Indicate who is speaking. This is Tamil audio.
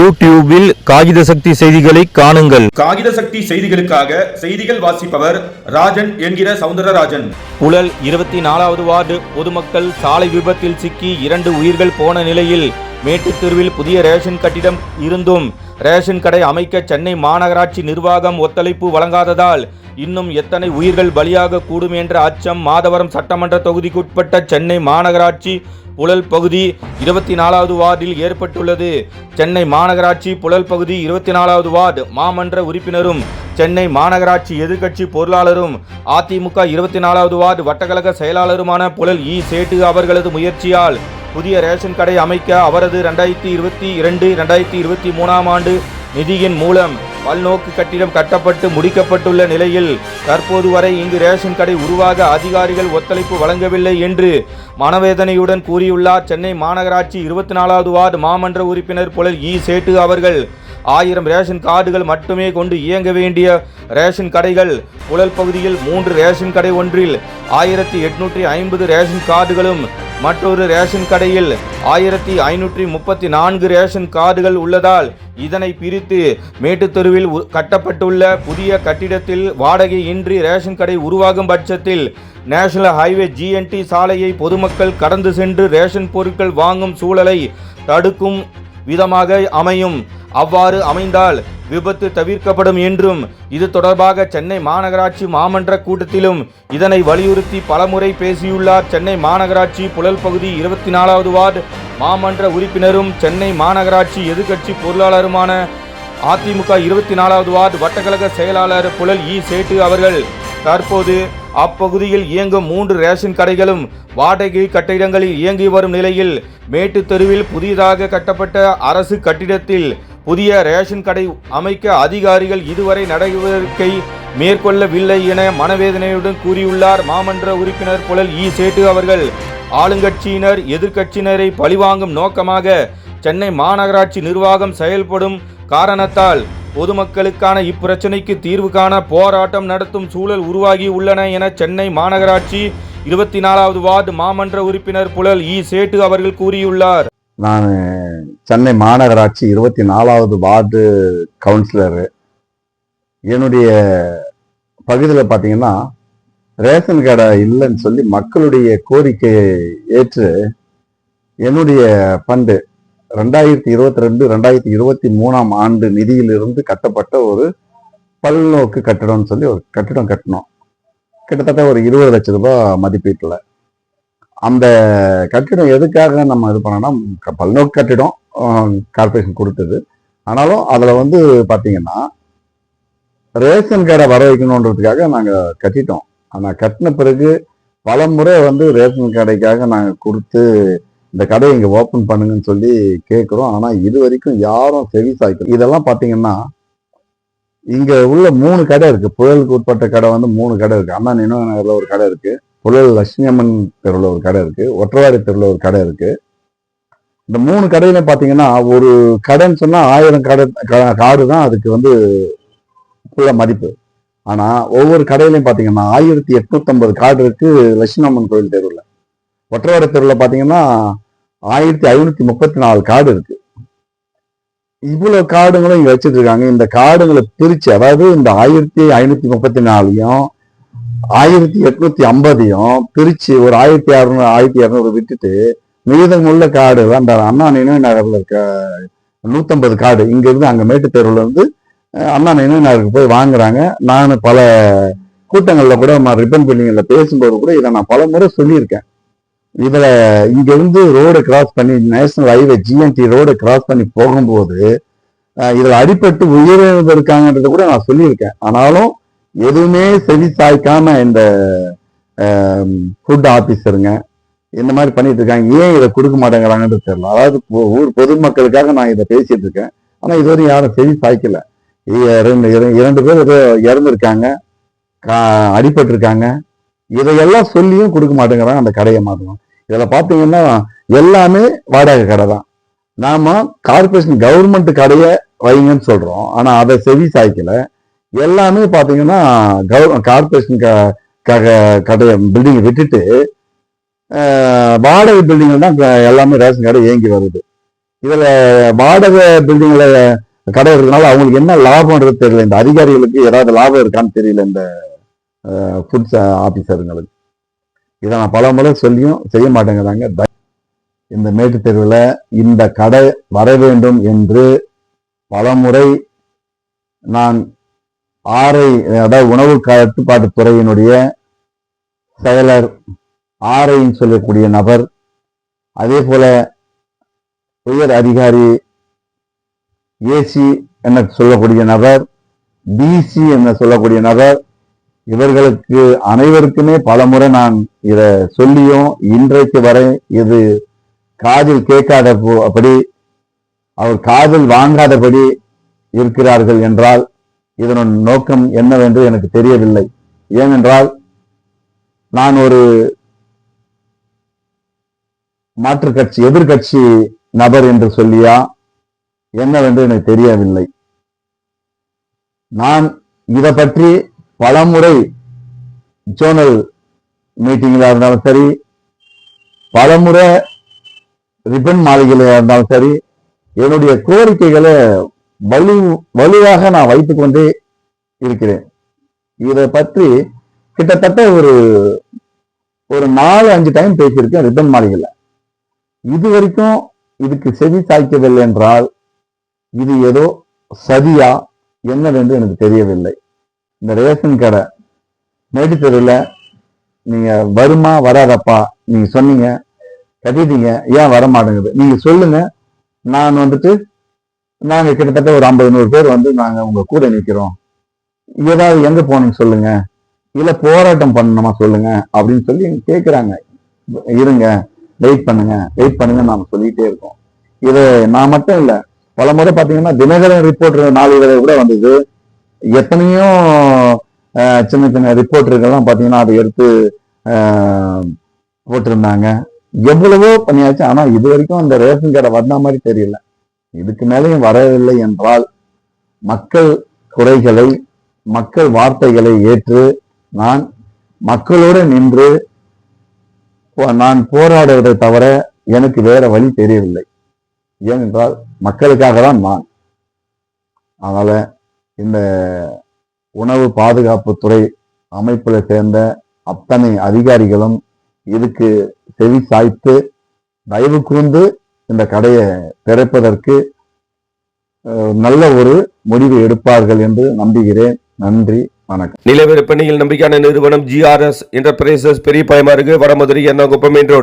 Speaker 1: யூடியூபில் காகித சக்தி செய்திகளை காணுங்கள்.
Speaker 2: காகித சக்தி செய்திகளுக்காக செய்திகள் வாசிப்பவர் ராஜன் என்கிற சவுந்தரராஜன்.
Speaker 1: புழல் 24வது வார்டு பொதுமக்கள் சாலை விபத்தில் சிக்கி 2 உயிர்கள் போன நிலையில் மேட்டுத்தெருவில் புதிய ரேஷன் கட்டிடம் இருந்தும் ரேஷன் கடை அமைக்க சென்னை மாநகராட்சி நிர்வாகம் ஒத்துழைப்பு வழங்காததால் இன்னும் எத்தனை உயிர்கள் பலியாக கூடும் என்ற அச்சம் மாதவரம் சட்டமன்ற தொகுதிக்குட்பட்ட சென்னை மாநகராட்சி புழல் பகுதி 24வது வார்டில் ஏற்பட்டுள்ளது. சென்னை மாநகராட்சி புழல் பகுதி 24வது வார்டு மாமன்ற உறுப்பினரும் சென்னை மாநகராட்சி எதிர்க்கட்சி பொருளாளரும் அதிமுக 24வது வார்டு வட்டக்கழக செயலாளருமான புழல் சேட்டு அவர்களது முயற்சியால் புதிய ரேஷன் கடை அமைக்க அவரது 2022-2023 ஆண்டு நிதியின் மூலம் பல்நோக்கு கட்டிடம் கட்டப்பட்டு முடிக்கப்பட்டுள்ள நிலையில் தற்போது வரை இங்கு ரேஷன் கடை உருவாக அதிகாரிகள் ஒத்துழைப்பு வழங்கவில்லை என்று மனவேதனையுடன் கூறியுள்ளார். சென்னை மாநகராட்சி 24வது வார்டு மாமன்ற உறுப்பினர் புழல் சேட்டு அவர்கள் 1000 ரேஷன் கார்டுகள் மட்டுமே கொண்டு இயங்க வேண்டிய ரேஷன் கடைகள் புழல் பகுதியில் 3 ரேஷன் கடை ஒன்றில் 1850 ரேஷன் கார்டுகளும் மற்றொரு ரேஷன் கடையில் 1534 ரேஷன் கார்டுகள் உள்ளதால் இதனை பிரித்து மேட்டுத்தெருவில் கட்டப்பட்டுள்ள புதிய கட்டிடத்தில் வாடகை இன்றி ரேஷன் கடை உருவாகும் பட்சத்தில் நேஷனல் ஹைவே GNT சாலையை பொதுமக்கள் கடந்து சென்று ரேஷன் பொருட்கள் வாங்கும் சூழலை தடுக்கும் விதமாக அமையும். அவ்வாறு அமைந்தால் விபத்து தவிர்க்கப்படும் என்றும் இது தொடர்பாக சென்னை மாநகராட்சி மாமன்ற கூட்டத்திலும் இதனை வலியுறுத்தி பலமுறை பேசியுள்ளார். சென்னை மாநகராட்சி புழல் பகுதி 24வது வார்டு மாமன்ற உறுப்பினரும் சென்னை மாநகராட்சி எதிர்க்கட்சி பொருளாளருமான அதிமுக 24வது வார்டு வட்டக்கழக செயலாளர் புழல் சேட்டு அவர்கள் தற்போது அப்பகுதியில் இயங்கும் 3 ரேஷன் கடைகளும் வாடகை கட்டிடங்களில் இயங்கி வரும் நிலையில் மேட்டுத்தெருவில் புதிதாக கட்டப்பட்ட அரசு கட்டிடத்தில் புதிய ரேஷன் கடை அமைக்க அதிகாரிகள் இதுவரை நடவடிக்கை மேற்கொள்ளவில்லை என மனவேதனையுடன் கூறியுள்ளார். மாமன்ற உறுப்பினர் புழல் சேட்டு அவர்கள் ஆளுங்கட்சியினர் எதிர்க்கட்சியினரை பழிவாங்கும் நோக்கமாக சென்னை மாநகராட்சி நிர்வாகம் செயல்படும் காரணத்தால் பொதுமக்களுக்கான இப்பிரச்சனைக்கு தீர்வு காண போராட்டம் நடத்தும் சூழல் உருவாகி உள்ளன என சென்னை மாநகராட்சி 24வது வார்டு மாமன்ற உறுப்பினர் புழல் சேட்டு அவர்கள் கூறியுள்ளார்.
Speaker 3: நான் சென்னை மாநகராட்சி 24வது வார்டு கவுன்சிலரு. என்னுடைய பகுதியில் பார்த்தீங்கன்னா ரேஷன் கடை இல்லைன்னு சொல்லி மக்களுடைய கோரிக்கையை ஏற்று என்னுடைய ஃபண்டு 2022-2023 ஆண்டு நிதியிலிருந்து கட்டப்பட்ட ஒரு பல்நோக்கு கட்டிடம்னு சொல்லி ஒரு கட்டிடம் கட்டினோம். கிட்டத்தட்ட ஒரு 20 லட்சம் ரூபாய் மதிப்பீட்டில். அந்த கட்டிடம் எதுக்காக நம்ம இது பண்ணோம்னா பல்நோக்கு கட்டிடம் கார்பரேஷன் கொடுத்தது. ஆனாலும் அதில் பார்த்தீங்கன்னா ரேஷன் கடை வர வைக்கணுன்றதுக்காக நாங்கள் கட்டிட்டோம். ஆனால் கட்டின பிறகு பல முறை ரேஷன் கடைக்காக நாங்கள் கொடுத்து இந்த கடையை இங்கே ஓப்பன் பண்ணுங்கன்னு சொல்லி கேட்குறோம். ஆனால் இது வரைக்கும் யாரும் செவி சாய்க்கல. இதெல்லாம் பார்த்தீங்கன்னா இங்கே உள்ள 3 கடை இருக்குது. புழலுக்கு உட்பட்ட கடை 3 கடை இருக்குது. அண்ணா நினைவு நகரில் ஒரு கடை இருக்குது, புழல் லட்சுமி அம்மன் தெருவில் ஒரு கடை இருக்குது, ஒற்றவாடி தெருவில் ஒரு கடை இருக்குது. இந்த 3 கடையில பார்த்தீங்கன்னா ஒரு கடைன்னு சொன்னால் 1000 கார்டு தான் அதுக்கு புள்ள மதிப்பு. ஆனால் ஒவ்வொரு கடையிலையும் பார்த்தீங்கன்னா 1850 கார்டு இருக்கு லட்சுமி அம்மன் கோயில் தெருவில். ஒற்றவாடி தெருவில் பார்த்தீங்கன்னா 1534 கார்டு இருக்கு. இவ்வளவு கார்டுங்களும் இங்க வச்சுட்டு இருக்காங்க. இந்த கார்டுங்களை பிரிச்சு, அதாவது இந்த 1534யும் 1850யும் பிரிச்சு ஒரு 1600 விட்டுட்டு மீதமுள்ள கார்டு அந்த அண்ணா நினைவு நகர்ல இருக்க 150 கார்டு இங்க இருந்து அங்க மேட்டு தெருவுல இருந்து அண்ணா நினைவு நகருக்கு போய் வாங்குறாங்க. நான் பல கூட்டங்கள்ல கூட ரிப்பன் பில்டிங்ல பேசும்போது கூட இதை நான் பல முறை சொல்லியிருக்கேன். இதுல இங்க இருந்து ரோடு கிராஸ் பண்ணி national highway GNT road cross பண்ணி போகும்போது இதுல அடிபட்டு உயிரிழந்திருக்காங்கன்றத கூட நான் சொல்லியிருக்கேன். ஆனாலும் எதுவுமே செவி சாய்க்காம இந்த ஃபுட் ஆபீசருங்க இந்த மாதிரி பண்ணிட்டு இருக்காங்க. ஏன் இதை கொடுக்க மாட்டேங்கிறாங்கன்னு தெரியல. அதாவது ஊர் பொதுமக்களுக்காக நான் இதை பேசிட்டு இருக்கேன். ஆனா இதுவரையும் யாரும் செவி சாய்க்கல. 2 பேர் இறந்துருக்காங்க, அடிபட்டு இருக்காங்க. இதையெல்லாம் சொல்லியும் கொடுக்க மாட்டேங்கிறாங்க. அந்த கடையை மாற்றணும். இதுல பாத்தீங்கன்னா எல்லாமே வாடகை கடை தான். நாம கார்பரேஷன் கவர்மெண்ட் கடையை வைங்கன்னு சொல்றோம். ஆனா அதை செவி சாய்க்கல. எல்லாமே பாத்தீங்கன்னா கார்பரேஷன் கடையை பில்டிங் விட்டுட்டு வாடகை பில்டிங் தான் எல்லாமே ரேஷன் கடை இயங்கி வருது. இதுல வாடகை பில்டிங்ல கடை இருக்கிறதுனால அவங்களுக்கு என்ன லாபம்ன்றது தெரியல. இந்த அதிகாரிகளுக்கு ஏதாவது லாபம் இருக்கான்னு தெரியல இந்த ஃபுட்ஸ் ஆபீசருங்களுக்கு. இதை நான் பல முறை சொல்லியும் செய்ய மாட்டேங்கிறாங்க. இந்த மேட்டு தெருவில் இந்த கடை வர வேண்டும் என்று பலமுறை நான் அதாவது உணவு கட்டுப்பாட்டு துறையினுடைய செயலர் ஆரைன்னு சொல்லக்கூடிய நபர், அதே போல உயர் அதிகாரி ஏசி என்ன சொல்லக்கூடிய நபர், பிசி என்ன சொல்லக்கூடிய நபர், இவர்களுக்கு அனைவருக்குமே பலமுறை நான் இதை சொல்லியும் இன்றைக்கு வரை இது காதில் கேட்காதபடி, அவர் காதில் வாங்காதபடி இருக்கிறார்கள் என்றால் இதன் நோக்கம் என்னவென்று எனக்கு தெரியவில்லை. ஏனென்றால் நான் ஒரு மாற்றுக் கட்சி எதிர்கட்சி நபர் என்று சொல்லியா என்னவென்று எனக்கு தெரியவில்லை. நான் இதை பற்றி பலமுறை ஜோனல் மீட்டிங்ல இருந்தாலும் சரி, பலமுறை ரிப்பன் மாளிகையில இருந்தாலும் சரி, என்னுடைய கோரிக்கைகளை வலுவாக நான் வைத்துக் கொண்டே இருக்கிறேன். இதை பற்றி கிட்டத்தட்ட ஒரு 4-5 டைம் பேசியிருக்கேன் ரிப்பன் மாளிகையில. இது வரைக்கும் இதுக்கு செவி சாய்க்கவில்லை என்றால் இது ஏதோ சதியா என்னவென்று எனக்கு தெரியவில்லை. இந்த ரேஷன் கடை மேட்டு தெருவில் நீங்க வருமா வராதப்பா நீங்க சொன்னீங்க, கட்டிட்டீங்க, ஏன் வர மாட்டேங்குது நீங்க சொல்லுங்க. நான் நாங்க கிட்டத்தட்ட ஒரு 50-100 பேர் நாங்க உங்க கூட நிக்கிறோம், ஏதாவது எங்க போகணும்னு சொல்லுங்க, இல்ல போராட்டம் பண்ணணுமா சொல்லுங்க அப்படின்னு சொல்லி கேட்கிறாங்க. இருங்க, வெயிட் பண்ணுங்க நாம சொல்லிட்டே இருக்கோம். இது நான் மட்டும் இல்ல, பல முறை பாத்தீங்கன்னா தினகரன் ரிப்போர்ட்டர் நாளிதழ கூட வந்தது. எத்தனையோ சின்ன சின்ன ரிப்போர்ட்டர்கள்லாம் பாத்தீங்கன்னா அதை எடுத்து போட்டிருந்தாங்க. எவ்வளவோ பண்ணியாச்சு. ஆனா இது வரைக்கும் அந்த ரேஷன் கடை வந்த மாதிரி தெரியல. இதுக்கு மேலேயும் வரவில்லை என்றால் மக்கள் குறைகளை, மக்கள் வார்த்தைகளை ஏற்று நான் மக்களோடு நின்று நான் போராடுவதை தவிர எனக்கு வேற வழி தெரியவில்லை. ஏனென்றால் மக்களுக்காக தான் நான். அதனால இந்த உணவு பாதுகாப்புத்துறை அமைப்புல சேர்ந்த அத்தனை அதிகாரிகளும் இதுக்கு செவி சாய்த்து தயவு கூர்ந்து இந்த கடையை திறப்பதற்கு நல்ல ஒரு முடிவு எடுப்பார்கள் என்று நம்புகிறேன். நன்றி, வணக்கம்.
Speaker 4: நில விற்பனையில் நம்பிக்கையான நிறுவனம் GRS என்டர்பிரைசஸ், பெரிய பாயமாறு, வடமதுரை, எர்ணாகுப்பம் மெயின் ரோடு.